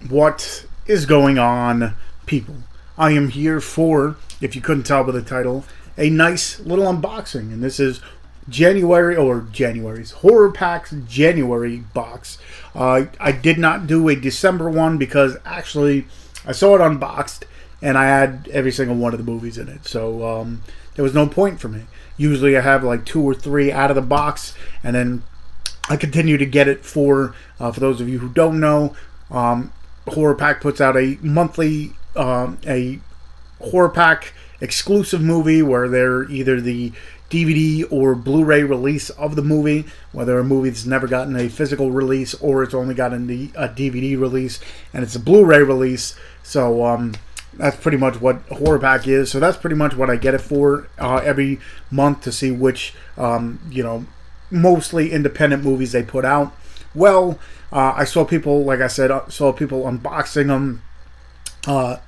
What is going on, people? I am here for, if you couldn't tell by the title, a nice little unboxing. And this is January's Horror Packs January box. I did not do a December one because actually I saw it unboxed and I had every single one of the movies in it. So there was no point for me. Usually I have like 2 or 3 out of the box, and then I continue to get it for those of you who don't know, Horror Pack puts out a monthly a Horror Pack exclusive movie where they're either the DVD or Blu Ray release of the movie, whether a movie that's never gotten a physical release or it's only gotten a DVD release, and it's a Blu Ray release. So that's pretty much what Horror Pack is. So that's pretty much what I get it for every month, to see which mostly independent movies they put out. Well, I saw people, like I said, saw people unboxing them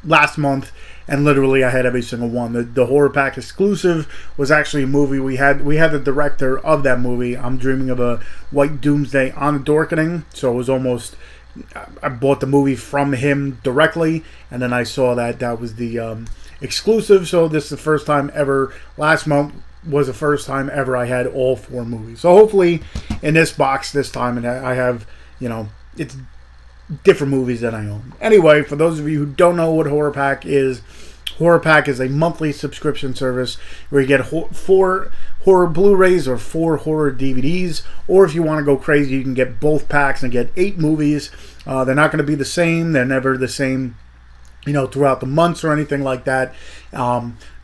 last month, and literally I had every single one. The Horror Pack exclusive was actually a movie we had the director of that movie. I'm Dreaming of a White Doomsday on the Dorkening, so it was almost, I bought the movie from him directly, and then I saw that was the exclusive. So this is the first time ever. Last month was the first time ever I had all 4 movies. So hopefully in this box this time, and I have, it's different movies that I own. Anyway, for those of you who don't know what Horror Pack is a monthly subscription service where you get 4 horror Blu Rays or 4 horror DVDs, or if you want to go crazy, you can get both packs and get 8 movies. They're not going to be the same. They're never the same, throughout the months or anything like that.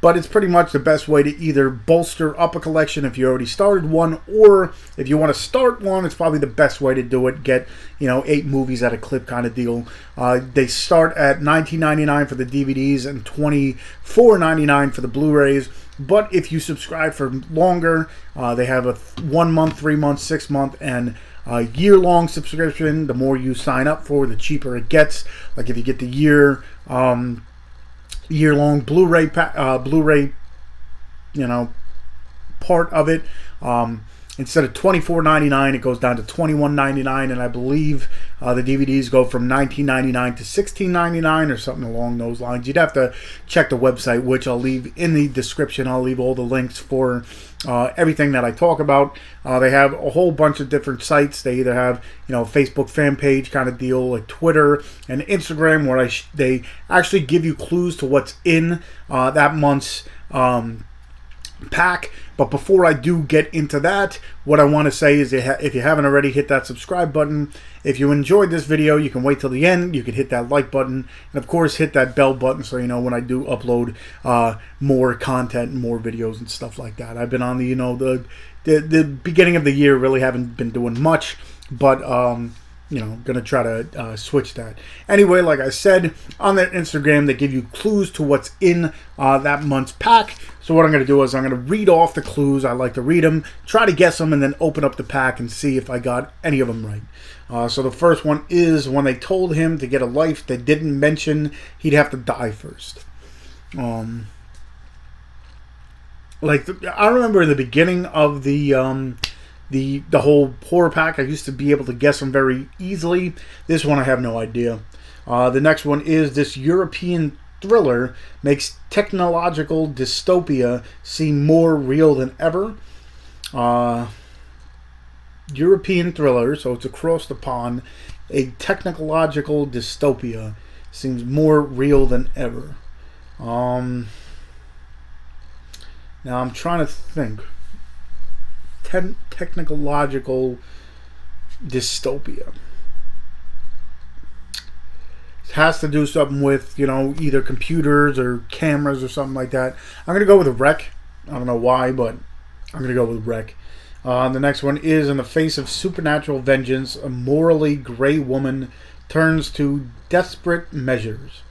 But it's pretty much the best way to either bolster up a collection if you already started one, or if you want to start one, it's probably the best way to do it. Get 8 movies at a clip kind of deal. They start at $19.99 for the DVDs and $24.99 for the Blu-rays. But if you subscribe for longer, they have a 1 month, 3 month, 6 month, and a year-long subscription. The more you sign up for, the cheaper it gets. Like if you get the year-long Blu-ray part of it, instead of $24.99 it goes down to $21.99, and I believe the DVDs go from $19.99 to $16.99 or something along those lines. You'd have to check the website, which I'll leave in the description. I'll leave all the links for everything that I talk about. They have a whole bunch of different sites. They either have Facebook fan page kind of deal, like Twitter and Instagram, where they actually give you clues to what's in that month's pack. But before I do get into that, what I want to say is, if you haven't already, hit that subscribe button. If you enjoyed this video, you can wait till the end. You can hit that like button, and of course hit that bell button so you know when I do upload more content and more videos and stuff like that. I've been on the beginning of the year, really haven't been doing much, but gonna try to switch that. Anyway, like I said, on their Instagram, they give you clues to what's in that month's pack. So what I'm gonna do is I'm gonna read off the clues. I like to read them, try to guess them, and then open up the pack and see if I got any of them right. So the first one is, when they told him to get a life, they didn't mention he'd have to die first. I remember in the beginning of the whole Horror Pack, I used to be able to guess them very easily. This one I have no idea. The next one is, this European thriller makes technological dystopia seem more real than ever. European thriller, so it's across the pond. A technological dystopia seems more real than ever. Now I'm trying to think. Technological dystopia. It has to do something with, either computers or cameras or something like that. I'm going to go with a wreck. I don't know why, but I'm going to go with wreck. The next one is, in the face of supernatural vengeance, a morally gray woman turns to desperate measures.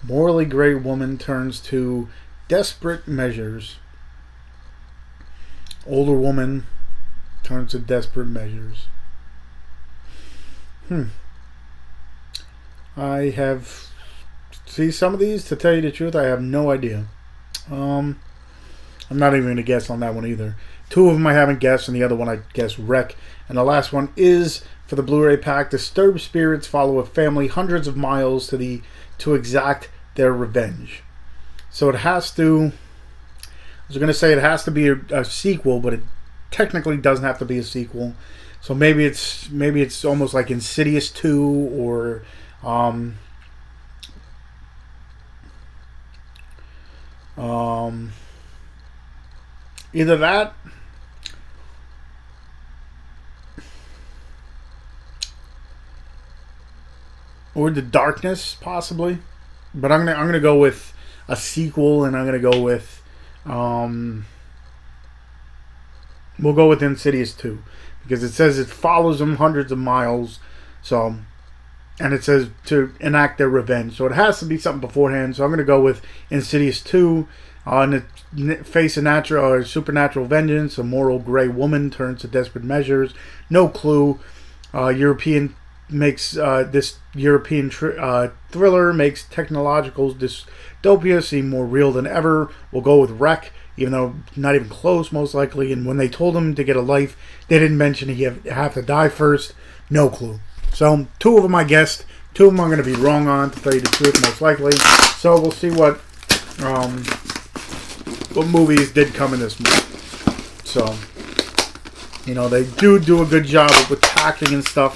Morally gray woman turns to desperate measures. Older woman turns to desperate measures. I have... See, some of these, to tell you the truth, I have no idea. I'm not even going to guess on that one either. Two of them I haven't guessed, and the other one I guessed Wreck. And the last one is for the Blu-ray pack. Disturbed spirits follow a family hundreds of miles to exact their revenge. So it has to. I was going to say it has to be a sequel, but it technically doesn't have to be a sequel. So maybe it's almost like Insidious 2 or either that or The Darkness, possibly. But I'm gonna go with a sequel, and I'm gonna go with we'll go with Insidious 2 because it says it follows them hundreds of miles. So, and it says to enact their revenge. So it has to be something beforehand. So I'm gonna go with Insidious 2. In the face of natural or supernatural vengeance, a moral gray woman turns to desperate measures. No clue. European makes this European thriller makes technological dystopia seem more real than ever. We'll go with Wreck, even though not even close, most likely. And when they told him to get a life, they didn't mention he have to die first. No clue. So two of them I guessed. Two of them I'm going to be wrong on, to tell you the truth, most likely. So we'll see what movies did come in this movie. So, you know, they do a good job with packing and stuff.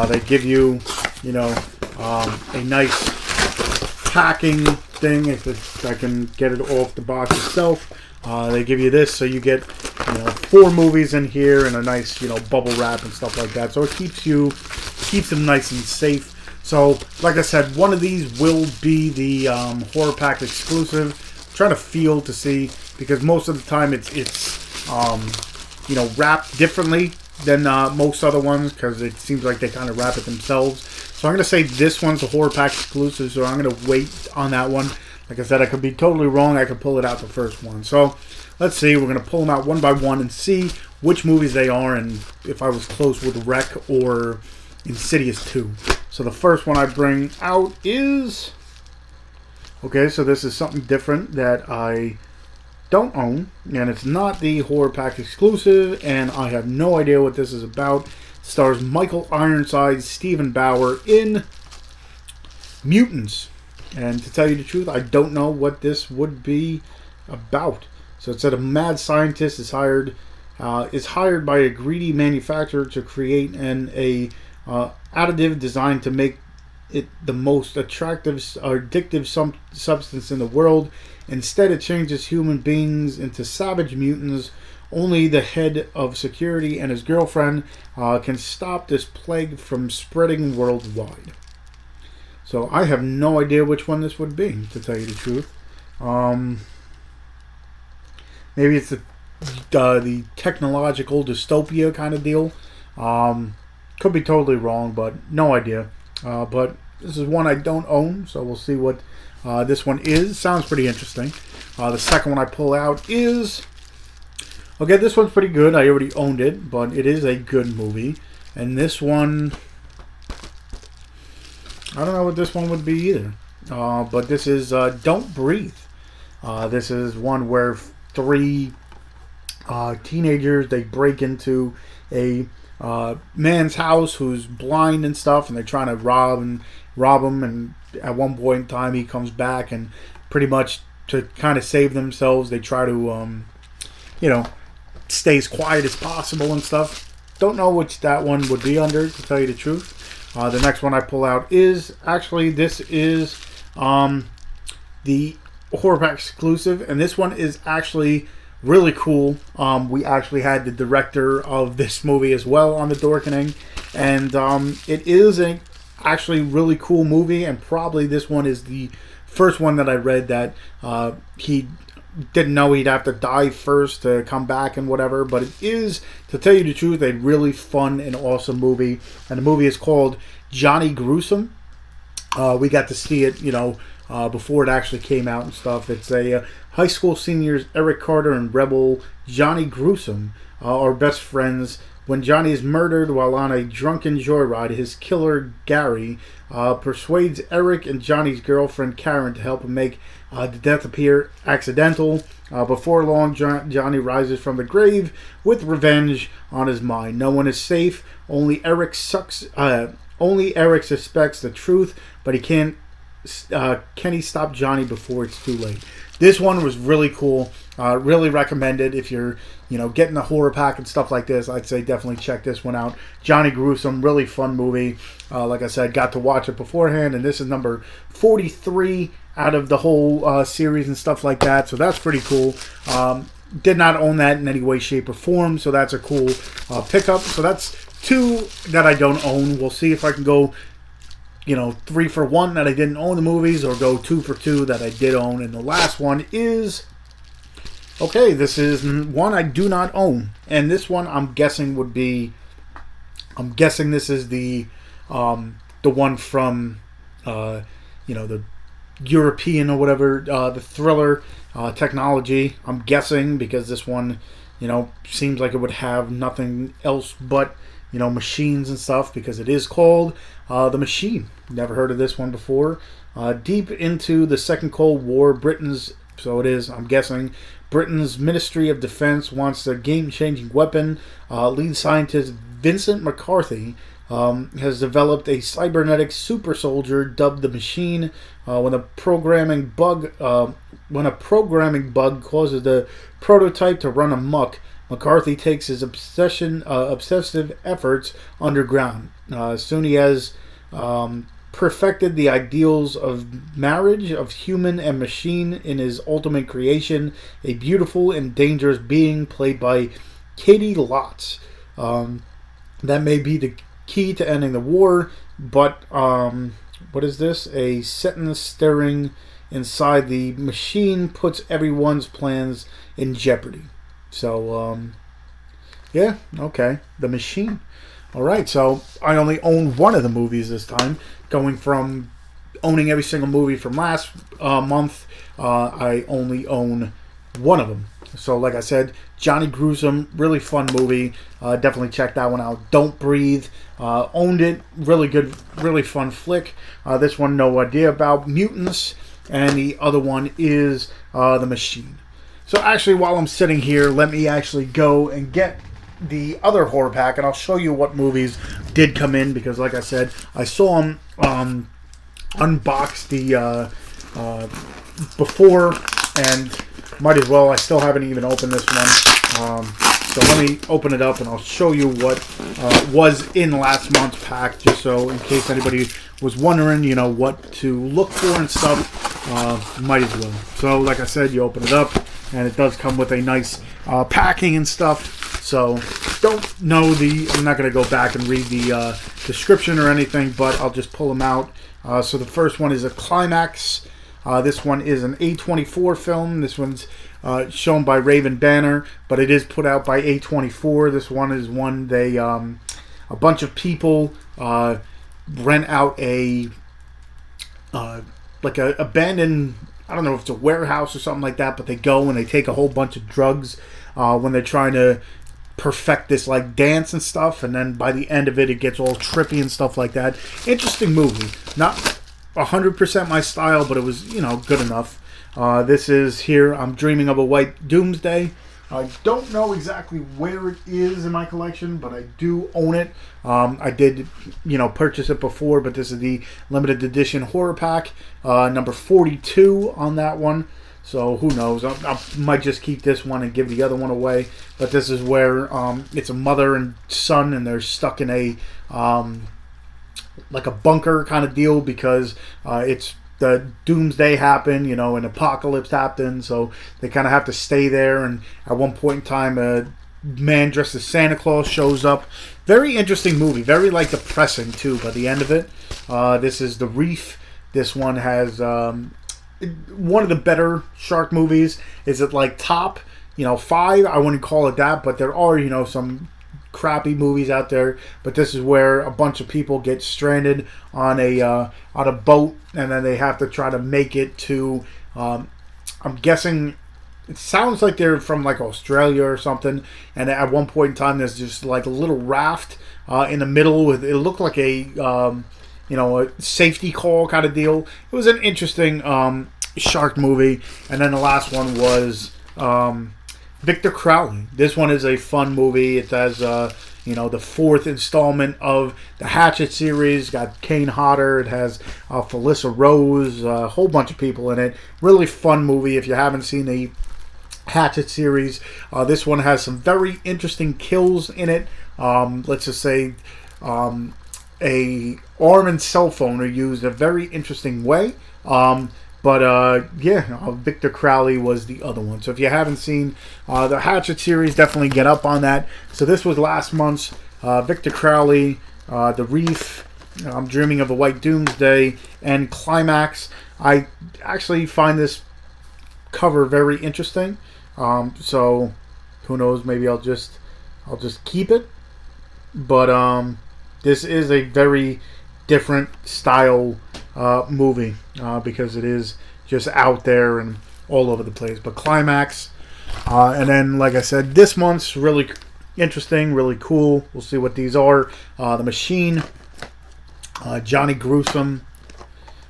They give you, you know, a nice packing thing. If I can get it off the box itself, they give you this, so you get, you know, 4 movies in here and a nice, you know, bubble wrap and stuff like that. So it keeps them nice and safe. So, like I said, one of these will be the horror pack exclusive. Trying to feel to see, because most of the time it's you know, wrapped differently than most other ones, because it seems like they kind of wrap it themselves. So I'm going to say this one's a horror pack exclusive, so I'm going to wait on that one. Like I said, I could be totally wrong. I could pull it out the first one. So let's see. We're going to pull them out one by one and see which movies they are, and if I was close with Wreck or Insidious 2. So the first one I bring out is... Okay, so this is something different that I don't own, and it's not the horror pack exclusive, and I have no idea what this is about. It stars Michael Ironside, Stephen Bauer in Mutants, and to tell you the truth, I don't know what this would be about. So it said a mad scientist is hired by a greedy manufacturer to create an additive designed to make it the most attractive or addictive substance in the world. Instead, it changes human beings into savage mutants. Only the head of security and his girlfriend can stop this plague from spreading worldwide. So I have no idea which one this would be, to tell you the truth. Maybe it's the technological dystopia kind of deal. Could be totally wrong, but no idea. But this is one I don't own, so we'll see what this one is. Sounds pretty interesting. The second one I pull out is... Okay, this one's pretty good. I already owned it, but it is a good movie. And this one... I don't know what this one would be either. But this is Don't Breathe. This is one where 3 teenagers, they break into a man's house who's blind and stuff, and they're trying to rob him, and at one point in time he comes back, and pretty much to kind of save themselves they try to you know, stay as quiet as possible and stuff. Don't know which that one would be under, to tell you the truth. The next one I pull out is actually, this is the horror pack exclusive, and this one is actually really cool. We actually had the director of this movie as well on the Dorkening, and it is a actually really cool movie, and probably this one is the first one that I read that he didn't know he'd have to die first to come back and whatever, but it is, to tell you the truth, a really fun and awesome movie, and the movie is called Johnny Gruesome. We got to see it, you know, before it actually came out and stuff. It's a high school seniors Eric Carter and rebel Johnny Gruesome are best friends When Johnny is murdered while on a drunken joyride, his killer, Gary, persuades Eric and Johnny's girlfriend, Karen, to help him make the death appear accidental. Before long, Johnny rises from the grave with revenge on his mind. No one is safe. Only Eric suspects the truth, but he can't. Can he stop Johnny before it's too late? This one was really cool. Really recommended if you're, getting a horror pack and stuff like this. I'd say definitely check this one out. Johnny Gruesome, really fun movie. Like I said, got to watch it beforehand, and this is number 43 out of the whole series and stuff like that. So that's pretty cool. Did not own that in any way, shape, or form. So that's a cool pickup. So that's two that I don't own. We'll see if I can go 3 for 1 that I didn't own the movies, or go 2 for 2 that I did own. And the last one is, okay, this is one I do not own. And this one I'm guessing this is the one from, the European or whatever, the thriller technology. I'm guessing because this one, seems like it would have nothing else but, machines and stuff, because it is called The Machine. Never heard of this one before. Deep into the Second Cold War, I'm guessing, Britain's Ministry of Defense wants a game-changing weapon. Lead scientist Vincent McCarthy has developed a cybernetic super soldier dubbed the Machine. When a programming bug causes the prototype to run amok, McCarthy takes his obsessive efforts underground. Soon he has perfected the ideals of marriage of human and machine in his ultimate creation, a beautiful and dangerous being played by Katie Lotz. That may be the key to ending the war, but what is this? A sentence staring inside the machine puts everyone's plans in jeopardy. So, yeah, okay. The Machine. All right, so I only own one of the movies this time. Going from owning every single movie from last month, I only own one of them. So, like I said, Johnny Gruesome, really fun movie. Definitely check that one out. Don't Breathe. Owned it. Really good, really fun flick. This one, no idea about. Mutants. And the other one is The Machine. So actually, while I'm sitting here, let me actually go and get the other horror pack, and I'll show you what movies did come in, because like I said, I saw them unbox the before, and might as well. I still haven't even opened this one. So let me open it up and I'll show you what was in last month's pack, just so in case anybody was wondering, what to look for and stuff, might as well. So like I said, you open it up and it does come with a nice packing and stuff. So don't know I'm not going to go back and read the description or anything, but I'll just pull them out. So the first one is a Climax. This one is an A24 film. This one's shown by Raven Banner, but it is put out by A24. This one is one they, a bunch of people rent out a abandoned, I don't know if it's a warehouse or something like that, but they go and they take a whole bunch of drugs when they're trying to perfect this like dance and stuff, and then by the end of it, it gets all trippy and stuff like that. Interesting movie. Not 100% my style, but it was, good enough. This is here, I'm Dreaming of a White Doomsday. I don't know exactly where it is in my collection, but I do own it. I did, purchase it before, but this is the limited edition horror pack, number 42 on that one. So who knows? I might just keep this one and give the other one away. But this is where it's a mother and son, and they're stuck in a like a bunker kind of deal, because it's the doomsday happened, an apocalypse happened, so they kind of have to stay there. And at one point in time, a man dressed as Santa Claus shows up. Very interesting movie, very depressing too by the end of it. This is The Reef. This one has one of the better shark movies. Is it top 5? I wouldn't call it that, but there are some crappy movies out there. But this is where a bunch of people get stranded on a boat, and then they have to try to make it to I'm guessing it sounds like they're from like Australia or something. And at one point in time, there's just like a little raft in the middle with, it looked like a a safety call kind of deal. It was an interesting shark movie. And then the last one was Victor Crowley. This one is a fun movie. It has the fourth installment of the Hatchet series. Got Kane Hodder. It has Felissa Rose. A whole bunch of people in it. Really fun movie. If you haven't seen the Hatchet series, this one has some very interesting kills in it. Let's just say a arm and cell phone are used a very interesting way. Victor Crowley was the other one. So if you haven't seen the Hatchet series, definitely get up on that. So this was last month's Victor Crowley, The Reef, I'm Dreaming of a White Doomsday, and Climax. I actually find this cover very interesting. So who knows? Maybe I'll just keep it. But this is a very different style movie because it is just out there and all over the place. But Climax, and then like I said, this month's really interesting, really cool. We'll see what these are. The Machine, Johnny Gruesome,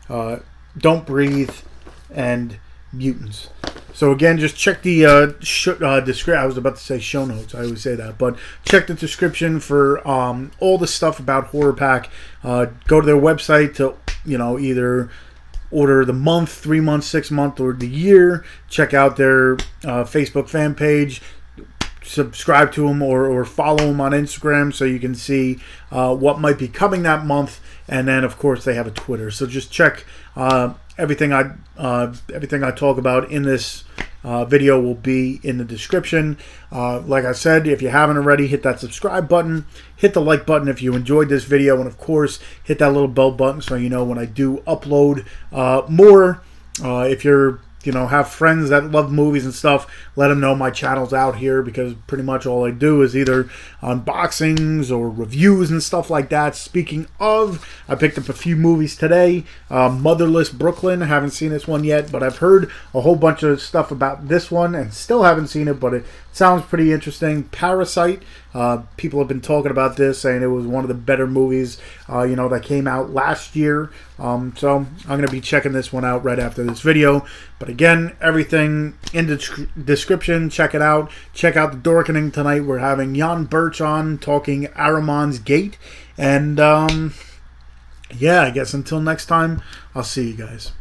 Don't Breathe, and Mutants. So again, just check the description. I was about to say show notes. I always say that, but check the description for all the stuff about Horror Pack. Go to their website to either order the month, 3 months, 6 month, or the year. Check out their Facebook fan page. Subscribe to them or follow them on Instagram so you can see what might be coming that month. And then of course they have a Twitter. So just check everything I talk about in this video will be in the description. Like I said, if you haven't already, hit that subscribe button, hit the like button if you enjoyed this video, and of course hit that little bell button so you know when I do upload more. If you're have friends that love movies and stuff, let them know my channel's out here, because pretty much all I do is either unboxings or reviews and stuff like that. Speaking of, I picked up a few movies today. Motherless Brooklyn, I haven't seen this one yet, but I've heard a whole bunch of stuff about this one and still haven't seen it, but it sounds pretty interesting. Parasite, people have been talking about this, saying it was one of the better movies that came out last year. So I'm going to be checking this one out right after this video. But again, everything in the description. Check it out. Check out The Dorkening tonight. We're having Jan Birch on talking Ahriman's Gate. And I guess until next time, I'll see you guys.